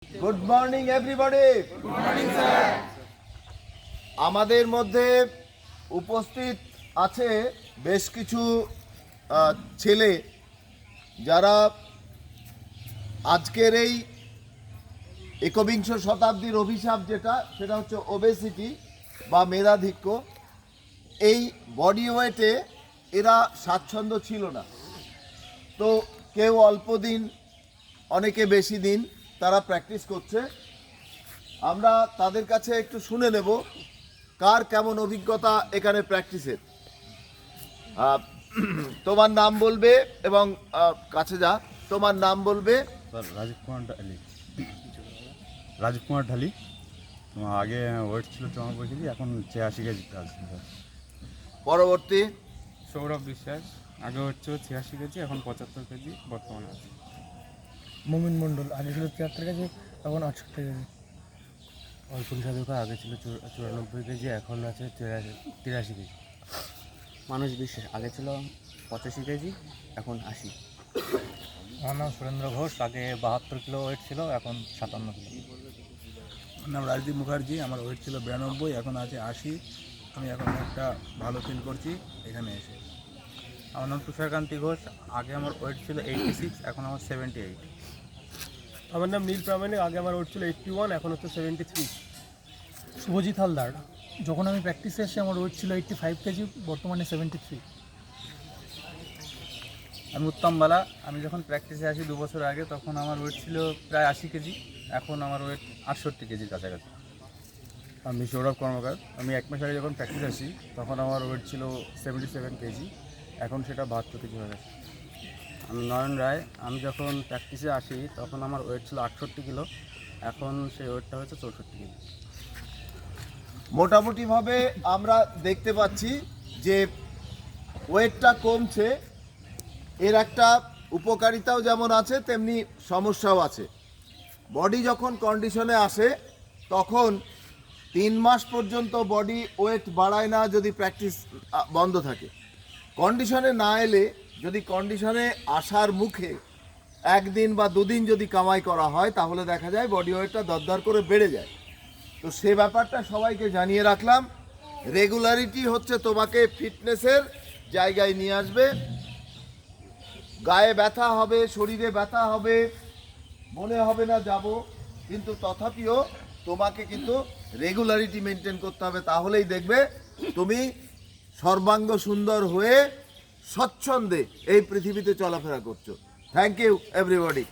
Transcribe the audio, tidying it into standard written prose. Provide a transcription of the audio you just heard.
Good morning everybody. Good morning sir. আমাদের মধ্যে উপস্থিত আছে বেশ কিছু ছেলে যারা আজকের এই একবিংশ শতাব্দীর অভিশাপ সেটা হচ্ছে ওবেসিটি বা মেধাধিক্য। এই বডি ওয়েটে এরা স্বাচ্ছন্দ্য ছিল না, তো কেউ অল্প দিন, অনেকে বেশি দিন তারা প্র্যাকটিস করছে। আমরা তাদের কাছে একটু শুনে নেব কার কেমন অভিজ্ঞতা এখানে প্র্যাকটিসের। তোমার নাম বলবে এবং কাছে যা, তোমার নাম বলবে। রাজীব কুমার ঢালি। আগে ওয়েট ছিল 94 কেজি, এখন 86 কেজি আছে। পরবর্তী সৌরভ বিশ্বাস, আগে ওয়েট ছিল 86 কেজি, এখন 75 কেজি বর্তমানে আছে। মোমিন মণ্ডল, আগে ছিল 73 কেজি, এখন 68 কেজি। অর্পণ সাধুকা, আগে ছিল 94 কেজি, এখন আছে 83 কেজি। মানুষ বিশ্বাস, আগে ছিল 85 কেজি, এখন 80। আমার নাম সুরেন্দ্র ঘোষ, আগে 72 কিলো ওয়েট ছিল, এখন 57 কিলো। আমার নাম রাজদীপ মুখার্জি, আমার ওয়েট ছিল 92, এখন আছে 80। আমি এখন একটা ভালো ফিল করছি এখানে এসে। আমার নাম তুষারকান্তি ঘোষ, আগে আমার ওয়েট ছিল 86, এখন আমার 78। আমার নাম নীল প্রামাণিক, আগে আমার ওয়েট ছিল 81, এখন হচ্ছে 73। শুভজিৎ হালদার, যখন আমি প্র্যাকটিসে এসে আমার ওয়েট ছিল 85 কেজি, বর্তমানে 73। আমি উত্তম বালা, আমি যখন প্র্যাকটিসে আসি 2 বছর আগে, তখন আমার ওয়েট ছিল প্রায় 80 কেজি, এখন আমার ওয়েট 68 কেজির কাছাকাছি। আমি সৌরভ কর্মকার, আমি 1 মাস আগে যখন প্র্যাকটিস আসি তখন আমার ওয়েট ছিল 77 কেজি, এখন সেটা 72 কেজি হয়ে গেছে। আমি নয়ন রায়, আমি যখন প্র্যাকটিসে আসি তখন আমার ওয়েট ছিল 68 কিলো, এখন সেই ওয়েটটা হচ্ছে 64 কেজি। মোটামুটিভাবে আমরা দেখতে পাচ্ছি যে ওয়েটটা কমছে। এর একটা উপকারিতাও যেমন আছে, তেমনি সমস্যাও আছে। বডি যখন কন্ডিশনে আসে তখন 3 মাস পর্যন্ত বডি ওয়েট বাড়ায় না যদি প্র্যাকটিস বন্ধ থাকে। কন্ডিশনে না এলে, যদি কন্ডিশনে আসার মুখে 1 দিন বা 2 দিন যদি কামাই করা হয়, তাহলে দেখা যায় বডি ওয়েটটা দরদর করে বেড়ে যায়। তো সে ব্যাপারটা সবাইকে জানিয়ে রাখলাম। রেগুলারিটি হচ্ছে তোমাকে ফিটনেসের জায়গায় নিয়ে আসবে। গায়ে ব্যথা হবে, শরীরে ব্যথা হবে, মনে হবে না যাব, কিন্তু তথাপিও তোমাকে কিন্তু রেগুলারিটি মেনটেন করতে হবে। তাহলেই দেখবে তুমি সর্বাঙ্গ সুন্দর হয়ে স্বচ্ছন্দে এই পৃথিবীতে চলাফেরা করছো। Thank you everybody.